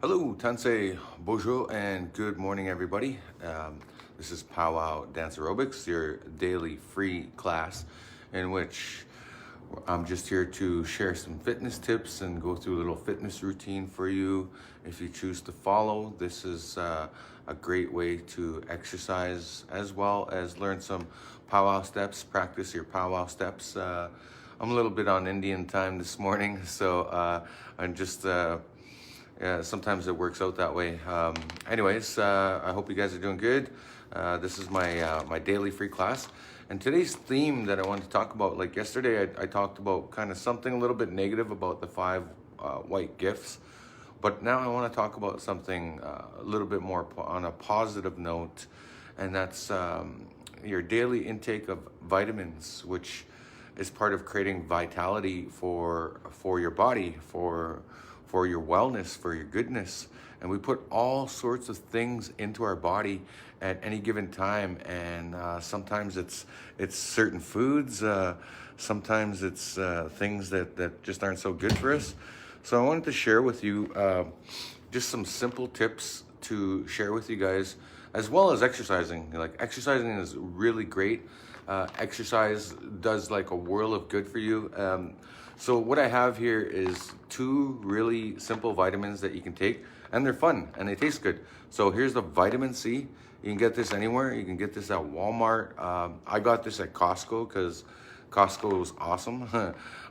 Hello, Tansei, bonjour, and good morning, everybody. This is Pow-wow Dance Aerobics, your daily free class in which I'm just here to share some fitness tips and go through a little fitness routine for you. If you choose to follow, this is a great way to exercise as well as learn some powwow steps, practice your powwow steps. I'm a little bit on Indian time this morning, so I'm just yeah, sometimes it works out that way. Anyways, I hope you guys are doing good. This is my daily free class. And today's theme that I wanted to talk about, like yesterday, I talked about kind of something a little bit negative about the 5 white gifts. But now I want to talk about something a little bit more on a positive note. And that's your daily intake of vitamins, which is part of creating vitality for your body, for your wellness, for your goodness. And we put all sorts of things into our body at any given time. And sometimes it's certain foods. Sometimes it's things that just aren't so good for us. So I wanted to share with you just some simple tips to share with you guys, as well as exercising. Like, exercising is really great. Exercise does like a world of good for you. So what I have here is 2 really simple vitamins that you can take, and they're fun and they taste good. So here's the vitamin C. You can get this anywhere. You can get this at Walmart. I got this at Costco because Costco is awesome.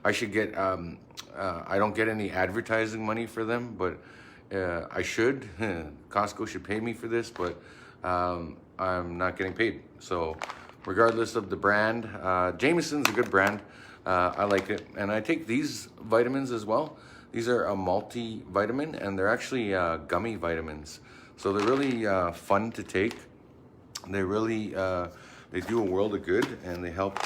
I should get, I don't get any advertising money for them, but I should. Costco should pay me for this, but I'm not getting paid. So regardless of the brand, Jameson's a good brand. I like it. And I take these vitamins as well. These are a multivitamin, and they're actually gummy vitamins. So they're really fun to take. They really, they do a world of good, and they help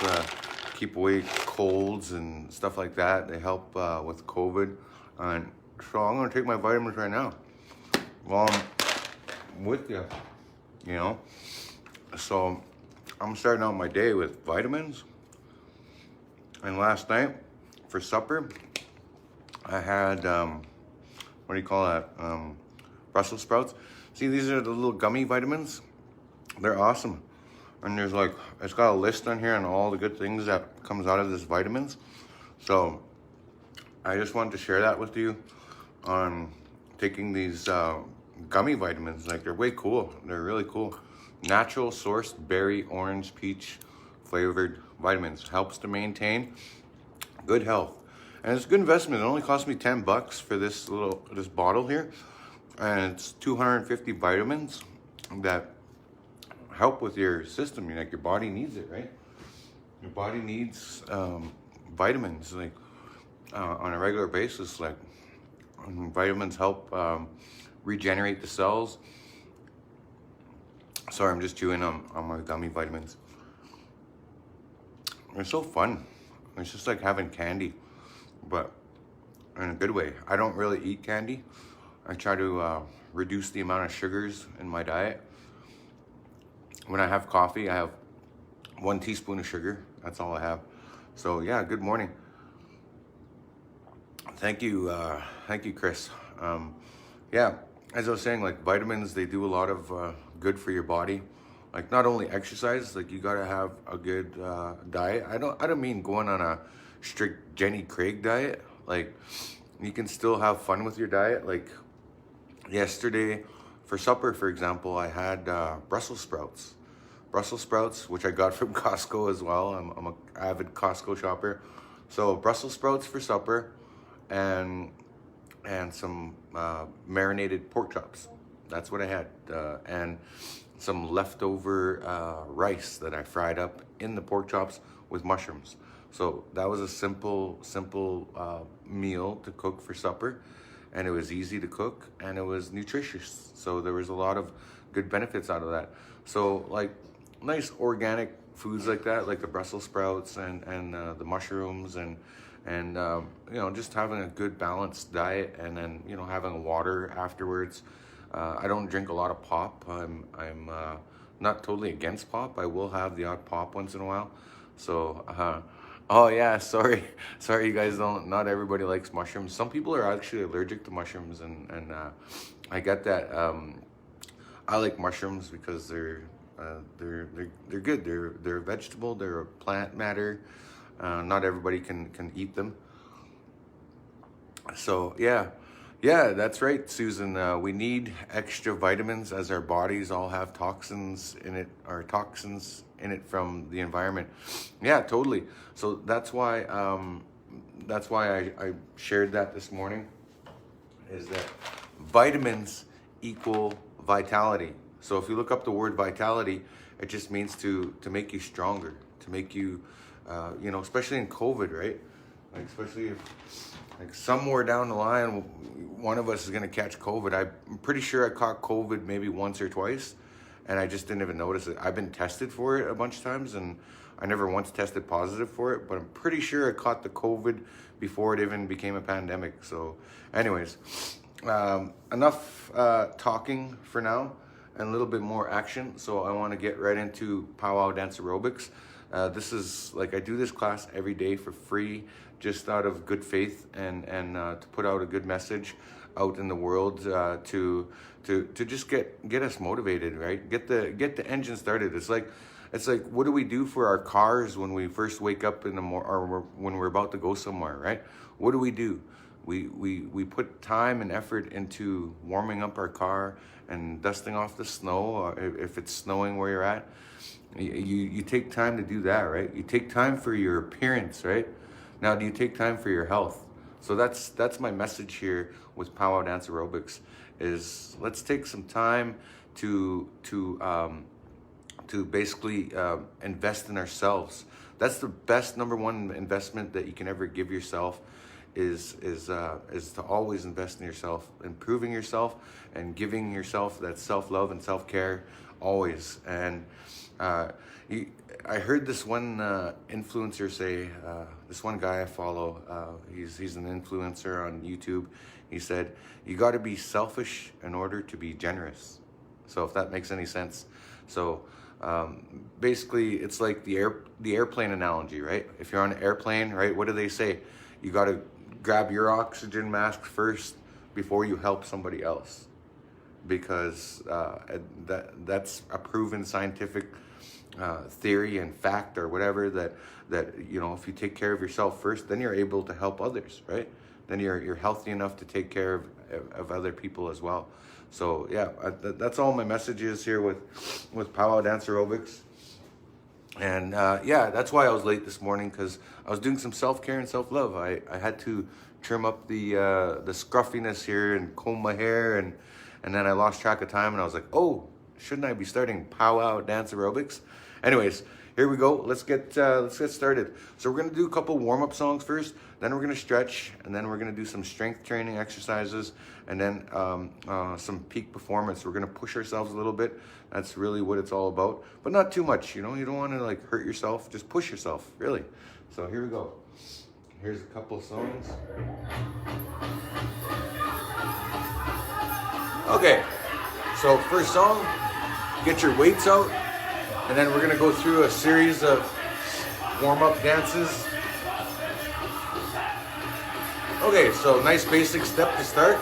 keep away colds and stuff like that. They help with COVID. And so I'm gonna take my vitamins right now while I'm with you, you know. So I'm starting out my day with vitamins. And last night for supper, I had, what do you call that? Brussels sprouts. See, these are the little gummy vitamins. They're awesome. And there's like, it's got a list on here on all the good things that comes out of this vitamins. So I just wanted to share that with you on taking these gummy vitamins. Like, they're way cool. They're really cool. Natural sourced berry, orange, peach flavored vitamins. Helps to maintain good health. And it's a good investment. It only cost me $10 for this bottle here. And it's 250 vitamins that help with your system. Like, your body needs it, right? Your body needs vitamins, like on a regular basis. Like, vitamins help regenerate the cells. Sorry, I'm just chewing on my gummy vitamins. They're so fun. It's just like having candy, but in a good way. I don't really eat candy. I try to reduce the amount of sugars in my diet. When I have coffee, I have 1 teaspoon of sugar. That's all I have. So yeah, good morning. Thank you, Chris. Yeah, as I was saying, like, vitamins, they do a lot of good for your body. Like, not only exercise, like, you gotta have a good diet. I don't mean going on a strict Jenny Craig diet. Like, you can still have fun with your diet. Like, yesterday for supper, for example, I had Brussels sprouts. Brussels sprouts, which I got from Costco as well. I'm an avid Costco shopper. So Brussels sprouts for supper, and some marinated pork chops. That's what I had. And some leftover rice that I fried up in the pork chops with mushrooms. So that was a simple meal to cook for supper, and it was easy to cook, and it was nutritious. So there was a lot of good benefits out of that. So, like, nice organic foods like that, like the Brussels sprouts and the mushrooms, and you know, just having a good balanced diet, and then, you know, having water afterwards. I don't drink a lot of pop. I'm not totally against pop. I will have the odd pop once in a while. So Oh yeah, sorry, sorry, you guys don't. Not everybody likes mushrooms. Some people are actually allergic to mushrooms, and I get that. I like mushrooms because they're good. They're a vegetable. They're a plant matter. Not everybody can eat them. So yeah, that's right, Susan. We need extra vitamins as our bodies all have toxins in it, or toxins in it from the environment. Yeah, totally. So that's why I shared that this morning. Is that vitamins equal vitality? So if you look up the word vitality, it just means to make you stronger, to make you, especially in COVID, right? Like especially if like somewhere down the line, one of us is gonna catch COVID. I'm pretty sure I caught COVID maybe once or twice, and I just didn't even notice it. I've been tested for it a bunch of times, and I never once tested positive for it. But I'm pretty sure I caught the COVID before it even became a pandemic. So, anyways, enough talking for now, and a little bit more action. So I want to get right into Pow-wow Dance Aerobics. This is like I do this class every day for free, just out of good faith and to put out a good message out in the world, to just get us motivated, right? Get the engine started. It's like what do we do for our cars when we first wake up in the or when we're about to go somewhere, right? What do? We put time and effort into warming up our car and dusting off the snow, or if it's snowing where you're at. You take time to do that, right? You take time for your appearance, right? Now, do you take time for your health? So that's my message here with Pow-wow Dance Aerobics, is let's take some time to basically invest in ourselves. That's the best number one investment that you can ever give yourself, is to always invest in yourself, improving yourself, and giving yourself that self-love and self-care always. And I heard this one influencer say, this one guy I follow, he's an influencer on YouTube. He said, you got to be selfish in order to be generous. So if that makes any sense. So basically, it's like the airplane analogy, right? If you're on an airplane, right, what do they say? You got to grab your oxygen mask first before you help somebody else, because that's a proven scientific theory and fact, or whatever, that if you take care of yourself first, then you're able to help others, right? Then you're healthy enough to take care of other people as well. So yeah, that's all my message is here with Pow-wow Dance Aerobics. And that's why I was late this morning, because I was doing some self-care and self-love. I had to trim up the scruffiness here and comb my hair, and then I lost track of time, and I was like, oh, shouldn't I be starting Pow-wow Dance Aerobics? Anyways, here we go. Let's get started. So we're gonna do a couple warm-up songs first, then we're gonna stretch, and then we're gonna do some strength training exercises, and then some peak performance. We're gonna push ourselves a little bit. That's really what it's all about, but not too much. You don't want to like hurt yourself. Just push yourself, really. So here we go. Here's a couple songs. Okay, so first song, get your weights out, and then we're gonna go through a series of warm-up dances. Okay, so nice basic step to start.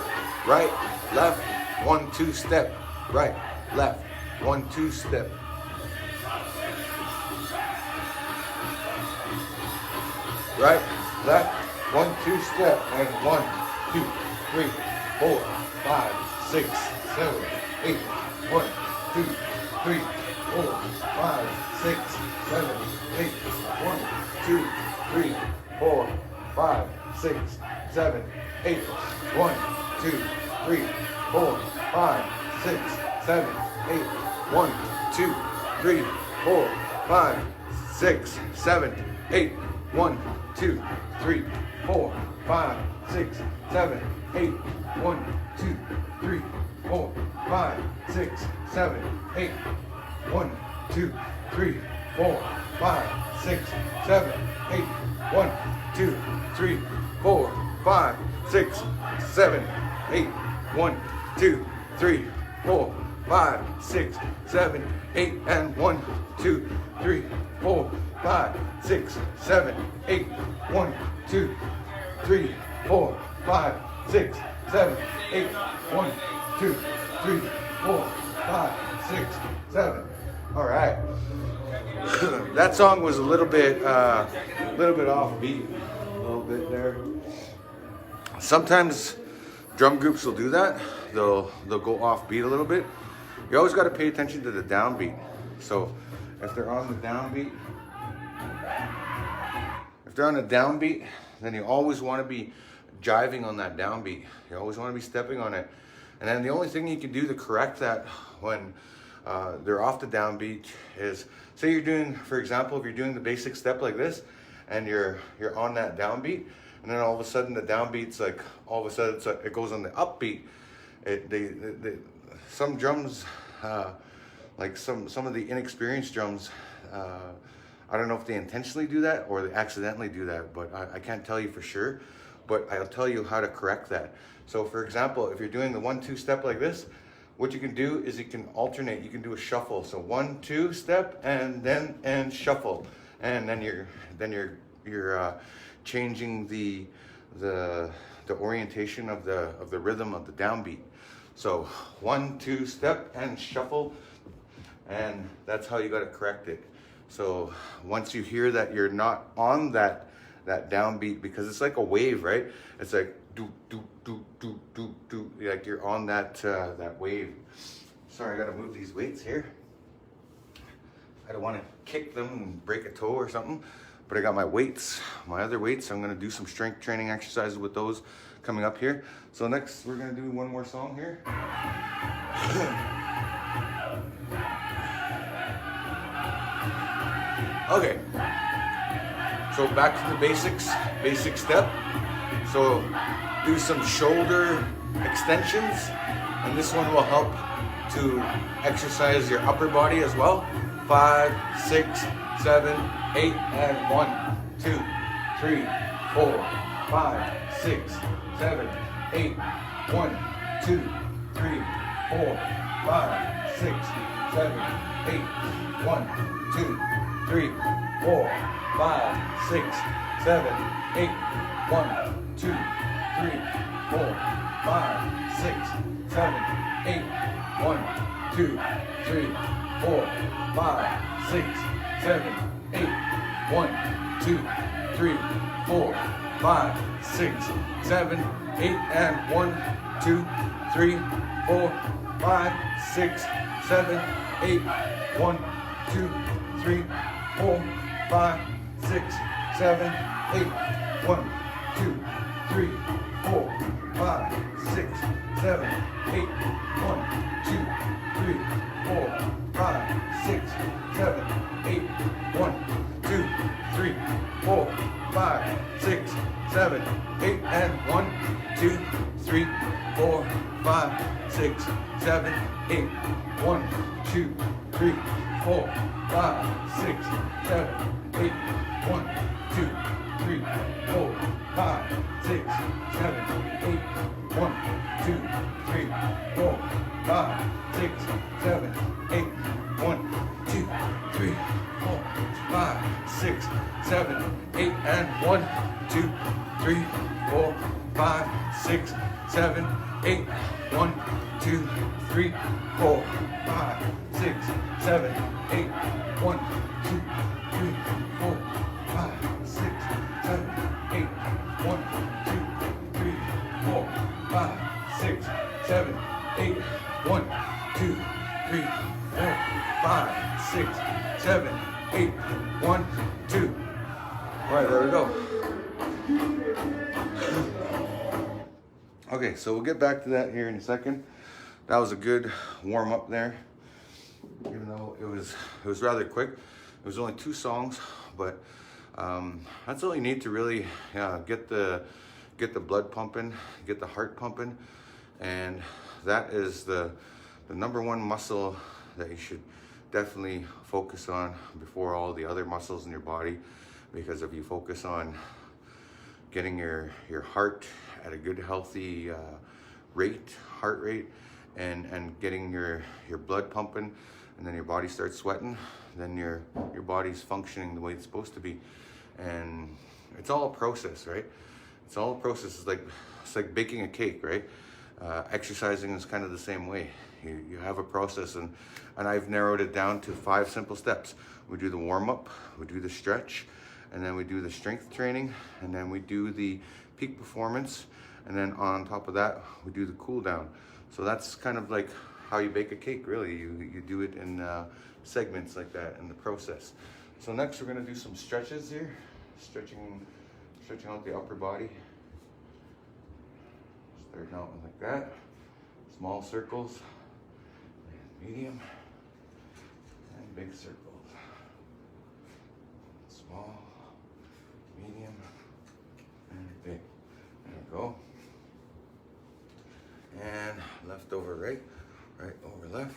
Right, left, 1, 2 step. Right, left, 1, 2 step. Right, left, 1, 2 step, and 1, 2, 3, 4, 5, 6, 7, 8. 1, 2, 3, 4, 5, 6, 7, 8. 1, 2, 3, 4, 5, 6, 7, 8. 1, 2, 3, 4, 5, 6, 7, 8. 1, 2, 3, 4, 5, 6, 7, 8. 1, 2, 3, 4, 5, 6, 7, 8. 1, 2, 3, 4, 5, 6, 7, 8. 1, 2, 3, 4, 5, 6, 7, 8. 1, 2, 3, 4, 5, 6, 7, 8. 1, 2, 3, 4, 5, 6, 7, 8, and 1, 2, 3, 4, 5, 6, 7, 8, 1, 2, 3, 4, 5, 6, 7, 8, 1, 2, 3, 4, 5, 6, 7. All right. That song was a little bit offbeat, a little bit there. Sometimes drum groups will do that. They'll go offbeat a little bit. You always got to pay attention to the downbeat. So if they're on the downbeat, then you always want to be jiving on that downbeat. You always want to be stepping on it. And then the only thing you can do to correct that when they're off the downbeat is, say you're doing, for example, if you're doing the basic step like this, and you're on that downbeat, and then all of a sudden the downbeat's like, all of a sudden it goes on the upbeat. Some drums, like some of the inexperienced drums, I don't know if they intentionally do that or they accidentally do that, but I can't tell you for sure, but I'll tell you how to correct that. So for example, if you're doing the 1-2 step like this, what you can do is you can alternate. You can do a shuffle. So 1-2 step and shuffle, and then you're changing the orientation of the rhythm of the downbeat. So 1-2 step and shuffle, and that's how you got to correct it. So once you hear that you're not on that downbeat, because it's like a wave, right? It's like do do do do do do, like you're on that wave. Sorry, I gotta move these weights here. I don't want to kick them and break a toe or something, but I got my weights, my other weights. I'm gonna do some strength training exercises with those coming up here. So next we're gonna do one more song here. Okay, so back to the basics, basic step. So do some shoulder extensions, and this one will help to exercise your upper body as well. 5, 6, 7, 8, and 1, 2, 3, 4, 5, 6, 7, 8, 1, 2, 3, 4, 5, 6, 7, 8, 1, 2, 3, 4, 5, 6, 7, 8, 1, 2, 3, 4, 5, 6, 7, 8, 1, 2, 3, 4, 5, 6, 7, 8, 1, 2, 3, 4, 5, 6, 7, 8, and 1, 2, 3, 4, 5, 6, 7, 8, 1, 2, 3, 4, 5, 6, 7, 8, 1, 2, 3, 4, 5, 6, 7, 8, 1, 2, 3, 4, 5, 6, 7, 8, 1, 2, 3, 4, 5, 6, 7, 8, and 1, 2, 3, 4, 5, 6, 7, 8, 1, 2, 3, 4, 5, 6, 7, 8, 1, 2, 3, 4, 5, 6, 7, 8, 1, 2, 3, 4, 5, 6, 7, 8, 1, 2, 3, 4, 5, 6, 7, 8, and 1, 2, 3, 4, 5, 6, 7, 8, 1, 2, 3, 4, 5, 6, 7, 8, 1, 2, 3, 4, 5, 6, 7, 8, 1, 2, 3, 4, 5, 6, 7, 8, 1, 2, 3, 4, 5, 6, 7, 8, 1, 2. All right, there we go. Okay, so we'll get back to that here in a second. That was a good warm up there, even though it was rather quick. It was only 2 songs, but that's all you need to really get the blood pumping, get the heart pumping, and that is the number one muscle that you should definitely focus on before all the other muscles in your body. Because if you focus on getting your heart at a good healthy heart rate, and getting your blood pumping, and then your body starts sweating, then your body's functioning the way it's supposed to be. And it's all a process, right? It's all a process. It's like baking a cake, right? Exercising is kind of the same way. You have a process, and I've narrowed it down to 5 simple steps. We do the warm-up, we do the stretch, and then we do the strength training, and then we do the peak performance, and then on top of that, we do the cool down. So that's kind of like how you bake a cake, really. You do it in segments like that in the process. So next we're gonna do some stretches here. Stretching out the upper body. Starting out like that. Small circles, medium, and big circles. Small, medium, and big. There we go. And left over right, right over left.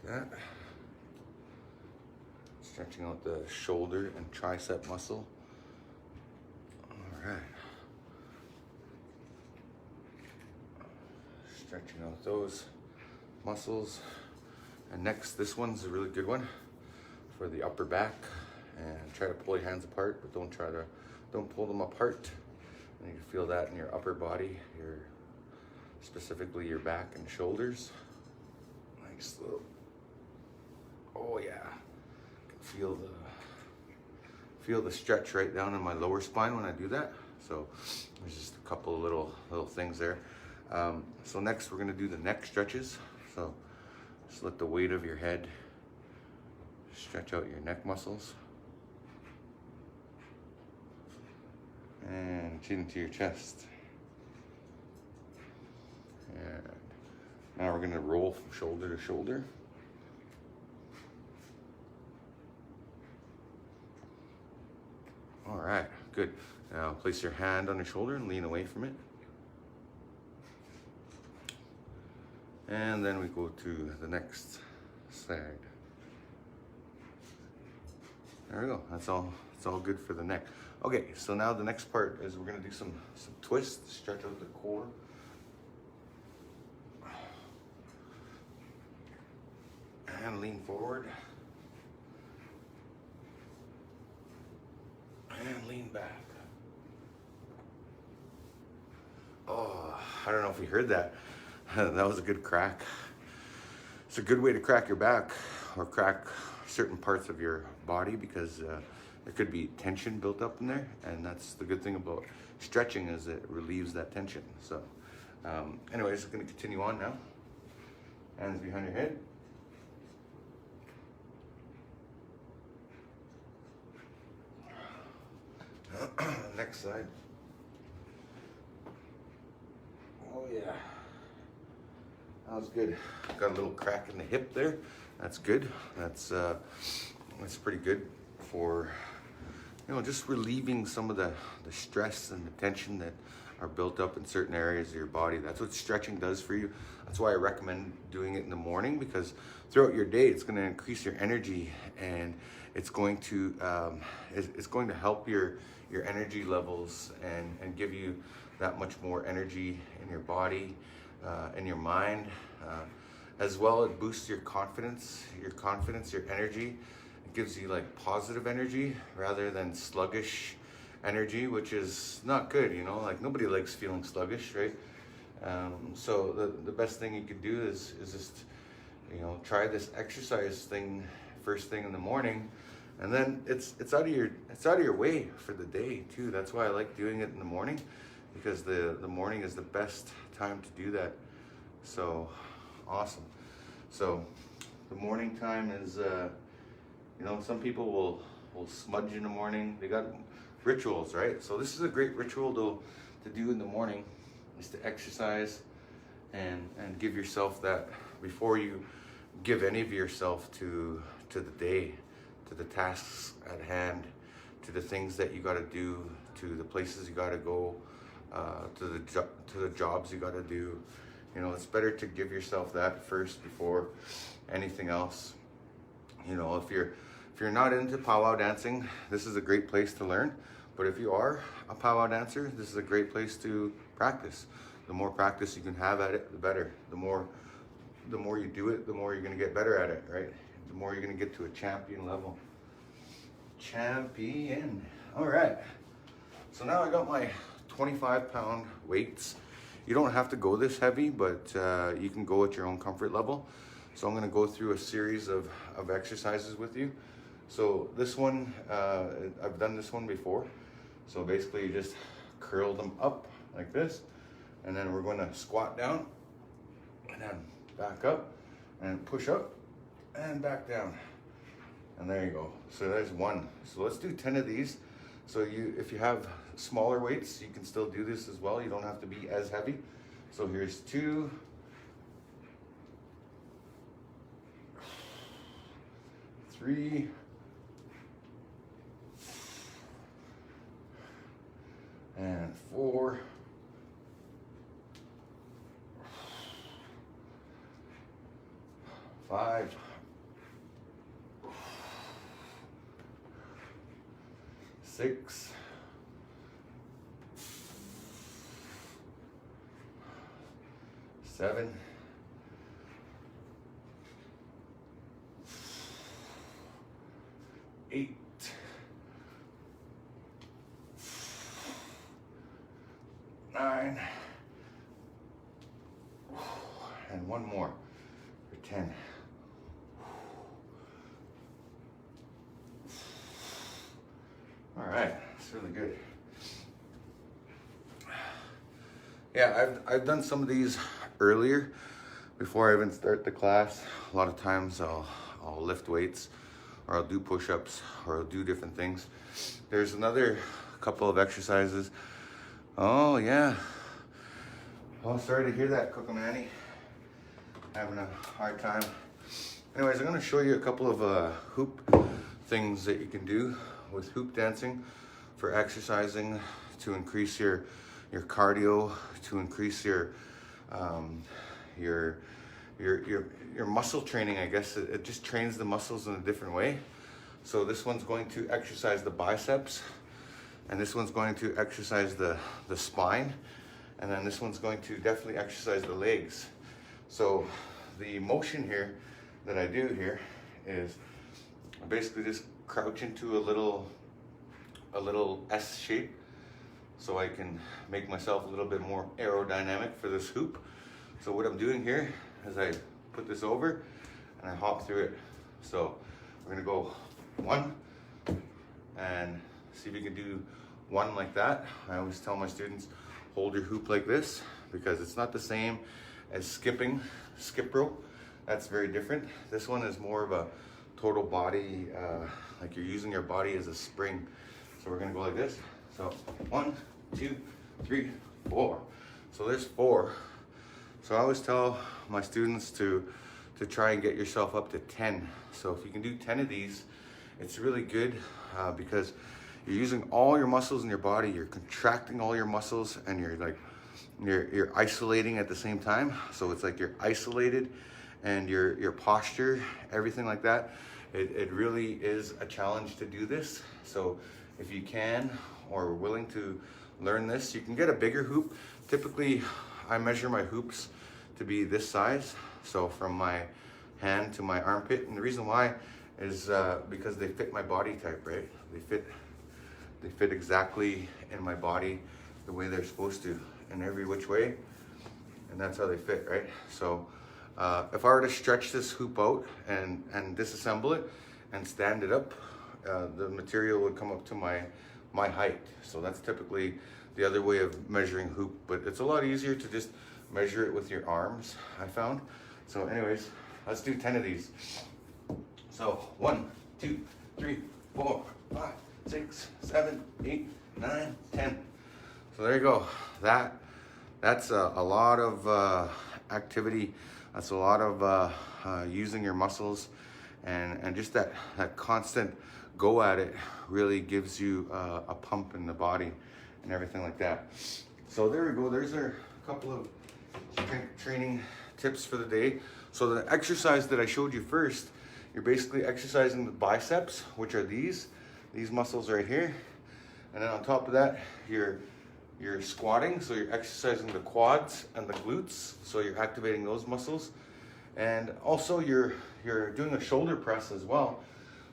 Like that. Stretching out the shoulder and tricep muscle. All right. Stretching out those muscles. And next, this one's a really good one for the upper back. And try to pull your hands apart, but don't pull them apart. And you can feel that in your upper body, specifically your back and shoulders. Nice little, oh yeah. Feel the stretch right down in my lower spine when I do that. So there's just a couple of little things there. So next we're gonna do the neck stretches. So just let the weight of your head stretch out your neck muscles. And chin to your chest. And now we're gonna roll from shoulder to shoulder. All right, good. Now place your hand on your shoulder and lean away from it. And then we go to the next side. There we go, that's all good for the neck. Okay, so now the next part is we're gonna do some twists, stretch out the core. And lean forward. And lean back. Oh, I don't know if you heard that. That was a good crack. It's a good way to crack your back or crack certain parts of your body because there could be tension built up in there, and that's the good thing about stretching is it relieves that tension. So anyways, I'm going to continue on now. Hands behind your head. Next side. Oh yeah, that was good. Got a little crack in the hip there. That's good. That's pretty good for just relieving some of the stress and the tension that are built up in certain areas of your body. That's what stretching does for you. That's why I recommend doing it in the morning, because throughout your day it's going to increase your energy, and it's going to help your energy levels and give you that much more energy in your body, in your mind. As well, it boosts your confidence, your energy. It gives you like positive energy rather than sluggish energy, which is not good, like nobody likes feeling sluggish, right? So the best thing you could do is just, try this exercise thing first thing in the morning, and then it's out of your way for the day too. That's why I like doing it in the morning, because the morning is the best time to do that. So awesome. So the morning time is some people will smudge in the morning. They got rituals, right? So this is a great ritual to do in the morning, is to exercise and give yourself that before you give any of yourself to the day, to the tasks at hand, to the things that you got to do, to the places you got to go, to the jobs you got to do. It's better to give yourself that first before anything else. If you're not into powwow dancing, this is a great place to learn. But if you are a powwow dancer, this is a great place to practice. the more practice you can have at it, the better. The more you do it, the more you're gonna get better at it, right? The more you're gonna get to a champion level. Champion. All right. So now I got my 25-pound weights. You don't have to go this heavy, but you can go at your own comfort level. So I'm gonna go through a series of exercises with you. So this one, I've done this one before. So basically you just curl them up like this, and then we're gonna squat down, and then back up, and push up, and back down. And there you go. So there's one. So let's do 10 of these. So if you have smaller weights, you can still do this as well. You don't have to be as heavy. So here's 2, 3, and 4, 5, 6, 7, 8, 9, and one more for 10. All right, it's really good. Yeah, I've done some of these earlier before I even start the class. A lot of times I'll lift weights, or I'll do push-ups, or I'll do different things. There's another couple of exercises. Oh yeah. Oh, sorry to hear that, Glucosamine. Having a hard time. Anyways, I'm gonna show you a couple of hoop things that you can do with hoop dancing for exercising to increase your cardio, to increase your muscle training. I guess it just trains the muscles in a different way. So this one's going to exercise the biceps, and this one's going to exercise the spine, and then this one's going to definitely exercise the legs. So the motion here that I do here is I basically just crouch into a little S shape, so I can make myself a little bit more aerodynamic for this hoop. So what I'm doing here is I put this over and I hop through it. So we're gonna go 1, and see if you can do 1 like that. I always tell my students, hold your hoop like this, because it's not the same as skip rope. That's very different. This one is more of a total body, like you're using your body as a spring. So we're gonna go like this. So 1, 2, 3, 4. So there's 4. So I always tell my students to try and get yourself up to 10. So if you can do 10 of these, it's really good because you're using all your muscles in your body. You're contracting all your muscles, and you're isolating at the same time. So it's like you're isolated, and your posture, everything like that. It really is a challenge to do this. So if you can or are willing to learn this, you can get a bigger hoop. Typically, I measure my hoops to be this size, so from my hand to my armpit. And the reason why is because they fit my body type, right? They fit exactly in my body the way they're supposed to, in every which way, and that's how they fit, right? So if I were to stretch this hoop out and disassemble it and stand it up, the material would come up to my height. So that's typically the other way of measuring hoop, but it's a lot easier to just measure it with your arms, I found. So anyways, let's do 10 of these. So 1, 2, 3, 4, 5, 6, 7, 8, 9, 10. So there you go. That's a lot of activity. That's a lot of using your muscles, and just that constant go at it really gives you a pump in the body and everything like that. So there we go. There's our couple of strength training tips for the day. So the exercise that I showed you first, you're basically exercising the biceps, which are these muscles right here. And then on top of that, you're you're squatting, so you're exercising the quads and the glutes, so you're activating those muscles. And also you're doing a shoulder press as well.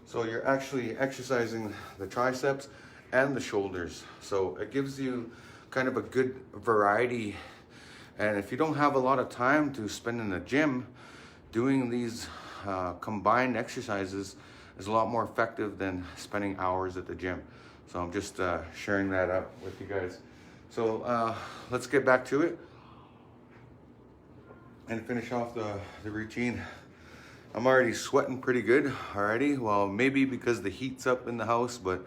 So you're actually exercising the triceps and the shoulders. So it gives you kind of a good variety. And if you don't have a lot of time to spend in the gym, doing these combined exercises is a lot more effective than spending hours at the gym. So I'm just sharing that up with you guys. So let's get back to it and finish off the routine. I'm already sweating pretty good already. Well, maybe because the heat's up in the house, but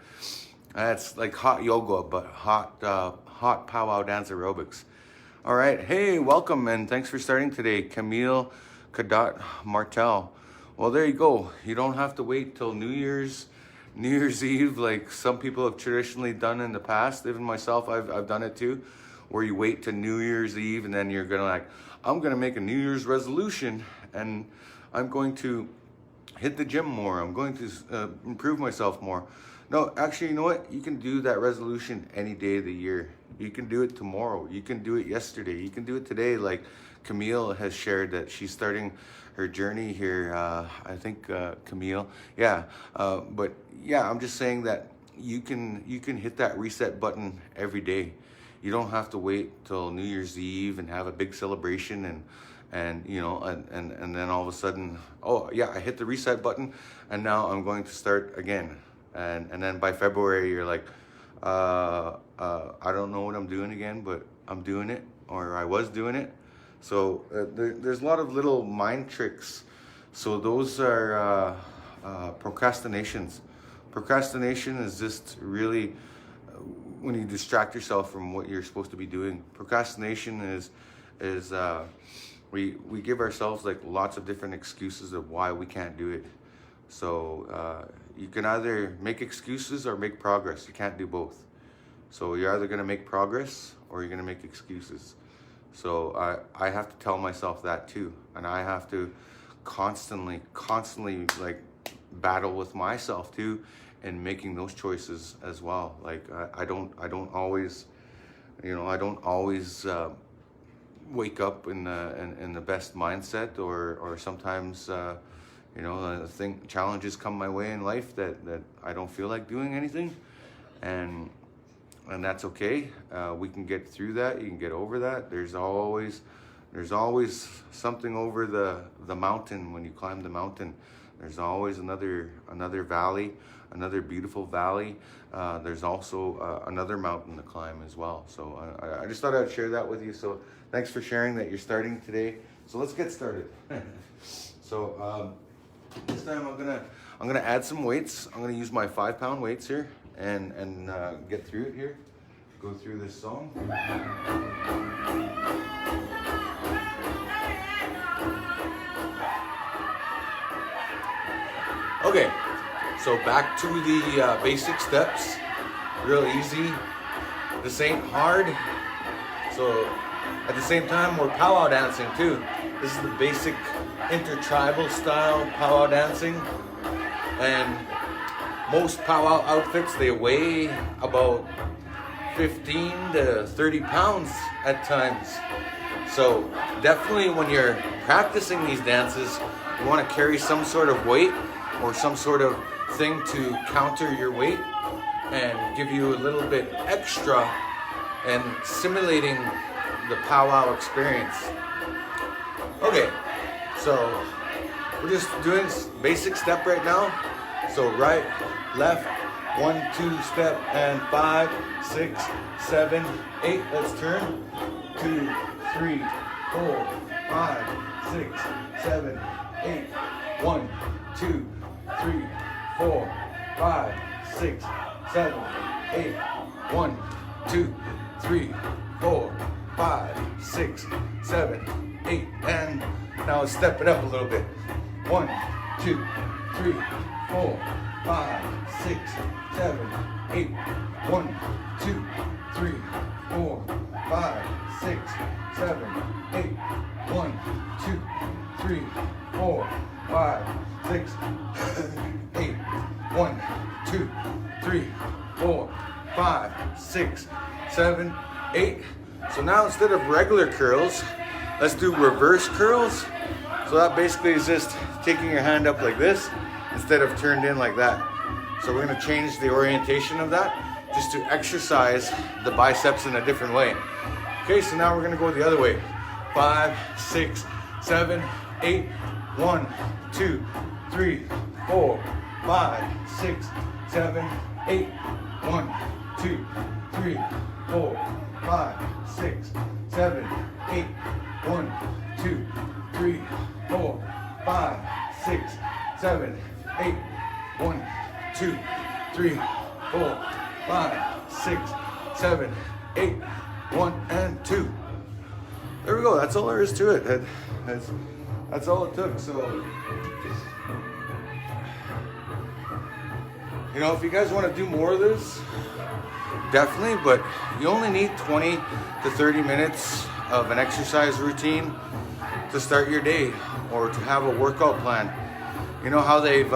it's like hot yoga, but hot powwow dance aerobics. All right, hey, welcome and thanks for starting today, Camille Cadat Martel. Well, there you go. You don't have to wait till New Year's Eve like some people have traditionally done in the past. Even myself, I've done it too, where you wait to New Year's Eve and then you're gonna I'm gonna make a New Year's resolution and I'm going to hit the gym more. I'm going to improve myself more. No, actually, you know what? You can do that resolution any day of the year. You can do it tomorrow. You can do it yesterday. You can do it today. Like Camille has shared that she's starting her journey here. I think Camille. Yeah. But yeah, I'm just saying that you can hit that reset button every day. You don't have to wait till New Year's Eve and have a big celebration and you know and then all of a sudden, oh yeah, I hit the reset button and now I'm going to start again. And then by February you're like, I don't know what I'm doing again, but I'm doing it, or I was doing it. So there's a lot of little mind tricks. So those are procrastinations. Procrastination is just really when you distract yourself from what you're supposed to be doing. Procrastination is we give ourselves like lots of different excuses of why we can't do it. So you can either make excuses or make progress. You can't do both. So you're either going to make progress or you're going to make excuses. So I have to tell myself that too, and I have to constantly like battle with myself too, in making those choices as well. Like I don't always, you know, I don't always wake up in the best mindset, or sometimes you know, challenges come my way in life that I don't feel like doing anything, and that's okay. We can get through that. You can get over that. There's always something over the mountain. When you climb the mountain, there's always another valley, another beautiful valley. There's also another mountain to climb as well. So I just thought I'd share that with you. So thanks for sharing that you're starting today. So let's get started. So this time I'm gonna add some weights. I'm gonna use my 5-pound weights here and get through it here. Go through this song. Okay, so back to the basic steps. Real easy. This ain't hard. So at the same time, we're powwow dancing too. This is the basic intertribal style powwow dancing, and most powwow outfits, they weigh about 15 to 30 pounds at times. So definitely when you're practicing these dances, you want to carry some sort of weight or some sort of thing to counter your weight and give you a little bit extra and simulating the powwow experience. Okay, so we're just doing basic step right now. So right, left, 1, 2 step, and 5, 6, 7, 8. Let's turn. 2, 3, 4, 5, 6, 7, 8. 1, 2, 3, 4, 5, 6, 7, 8. 1, 2, 3, 4, 5, 6, 7, 8. And now let's step it up a little bit. 1, 2, 3, 4, 5, 6, 7, 8. 1, 2, 3, 4, 5, 6, 7, 8. 1, 2, 3, 4, 5, 6, 8. 1, 2, 3, 4, 5, 6, 7, 8. So now instead of regular curls, let's do reverse curls. So that basically is just taking your hand up like this instead of turned in like that. So we're gonna change the orientation of that just to exercise the biceps in a different way. Okay, so now we're gonna go the other way. 5, 6, 7, 8. 1, 2, 3, 4, 5, 6, 7, 8. 1, 2, 3, 4, 5, 6, 7, 8. 1, 2, 3, 4, 5, 6, 7, 8. 1, 2, 3, 4, 5, 6, 7, 8. 1 and 2. There we go. That's all there is to it. That's all it took. So, you know, if you guys want to do more of this, definitely, but you only need 20 to 30 minutes of an exercise routine to start your day or to have a workout plan. You know how they've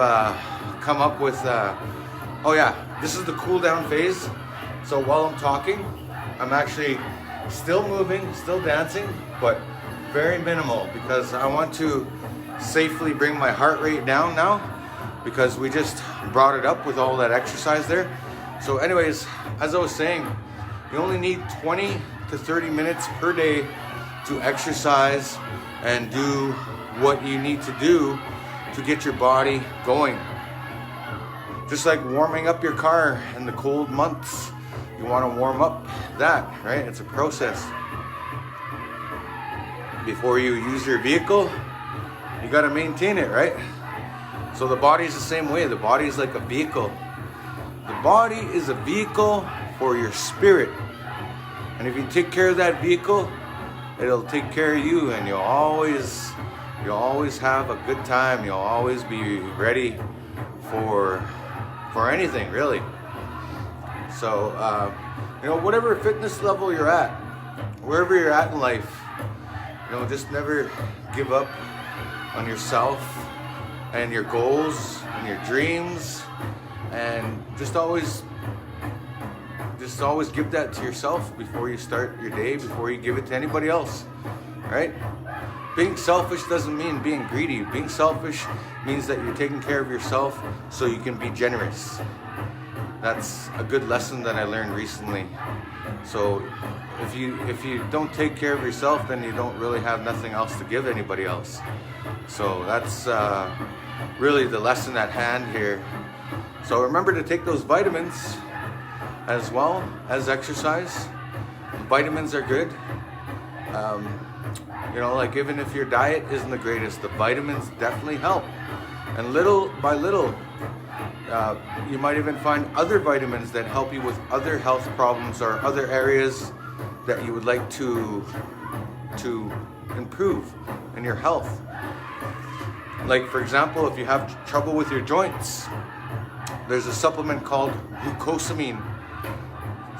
come up with, oh yeah, this is the cool down phase. So while I'm talking, I'm actually still moving, still dancing, but very minimal because I want to safely bring my heart rate down now because we just brought it up with all that exercise there. So anyways, as I was saying, you only need 20 to 30 minutes per day to exercise and do what you need to do to get your body going. Just like warming up your car in the cold months, you want to warm up that, right? It's a process. Before you use your vehicle, you got to maintain it, right? So the body is the same way. The body is like a vehicle. The body is a vehicle for your spirit. And if you take care of that vehicle, it'll take care of you, and you'll always have a good time. You'll always be ready for anything, really. So, you know, whatever fitness level you're at, wherever you're at in life, you know, just never give up on yourself and your goals and your dreams, and just always give that to yourself before you start your day, before you give it to anybody else, right? Being selfish doesn't mean being greedy. Being selfish means that you're taking care of yourself so you can be generous. That's a good lesson that I learned recently. So if you don't take care of yourself, then you don't really have nothing else to give anybody else. So that's really the lesson at hand here. So remember to take those vitamins as well as exercise. Vitamins are good. You know, like even if your diet isn't the greatest, the vitamins definitely help. And little by little, you might even find other vitamins that help you with other health problems or other areas that you would like to improve in your health. Like for example, if you have trouble with your joints, there's a supplement called Glucosamine,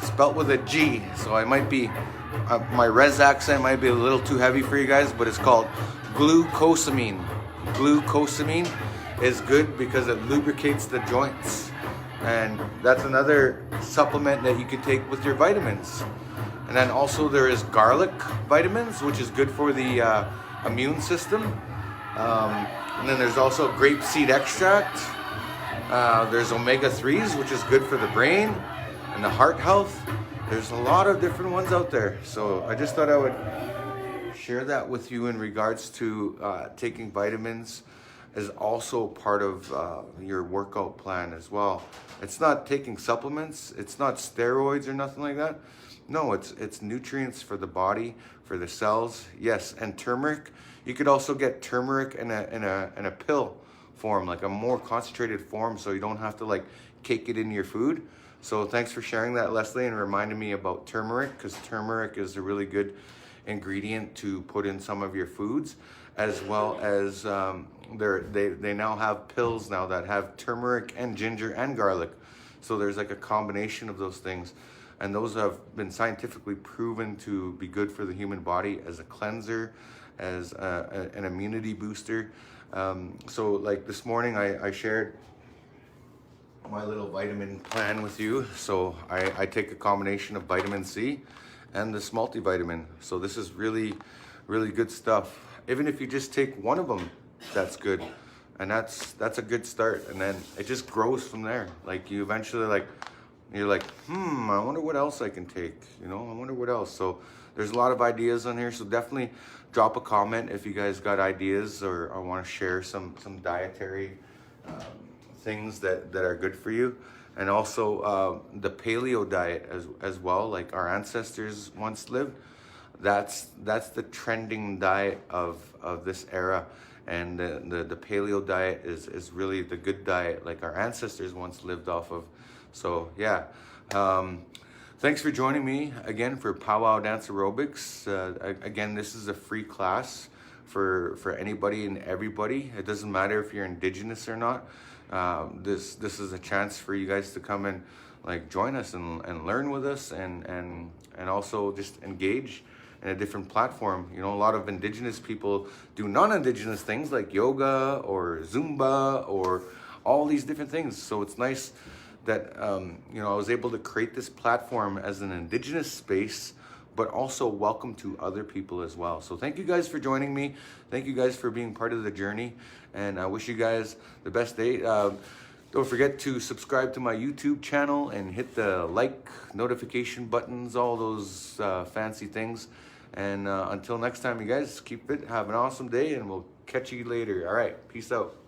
spelt with a G. So I might be, my res accent might be a little too heavy for you guys, but it's called Glucosamine. Glucosamine is good because it lubricates the joints, and that's another supplement that you can take with your vitamins. And then also there is garlic vitamins, which is good for the immune system. And then there's also grapeseed extract. There's omega-3s, which is good for the brain and the heart health. There's a lot of different ones out there. So I just thought I would share that with you in regards to taking vitamins is also part of your workout plan as well. It's not taking supplements, it's not steroids or nothing like that. No, it's nutrients for the body, for the cells. Yes, and turmeric. You could also get turmeric in a pill form, like a more concentrated form, so you don't have to like cake it in your food. So thanks for sharing that, Leslie, and reminding me about turmeric, because turmeric is a really good ingredient to put in some of your foods, as well as they now have pills now that have turmeric and ginger and garlic. So there's like a combination of those things, and those have been scientifically proven to be good for the human body as a cleanser, as an immunity booster. So like this morning I shared my little vitamin plan with you. So I take a combination of vitamin C and this multivitamin. So this is really, really good stuff. Even if you just take one of them, that's good. And that's a good start. And then it just grows from there. Like you eventually you're like, I wonder what else I can take. You know, I wonder what else. So there's a lot of ideas on here. So definitely drop a comment if you guys got ideas or want to share some dietary things that are good for you. And also the paleo diet as well, like our ancestors once lived. That's the trending diet of this era. And the paleo diet is really the good diet, like our ancestors once lived off of. So yeah, thanks for joining me again for Pow-wow Dance Aerobics. Again, this is a free class for anybody and everybody. It doesn't matter if you're indigenous or not. This is a chance for you guys to come and like join us and learn with us and also just engage in a different platform. You know, a lot of indigenous people do non-indigenous things like yoga or Zumba or all these different things. So it's nice that you know, I was able to create this platform as an indigenous space, but also welcome to other people as well. So thank you guys for joining me. Thank you guys for being part of the journey, and I wish you guys the best day. Don't forget to subscribe to my YouTube channel and hit the like, notification buttons, all those fancy things. And until next time, you guys, keep fit, have an awesome day, and we'll catch you later. All right, peace out.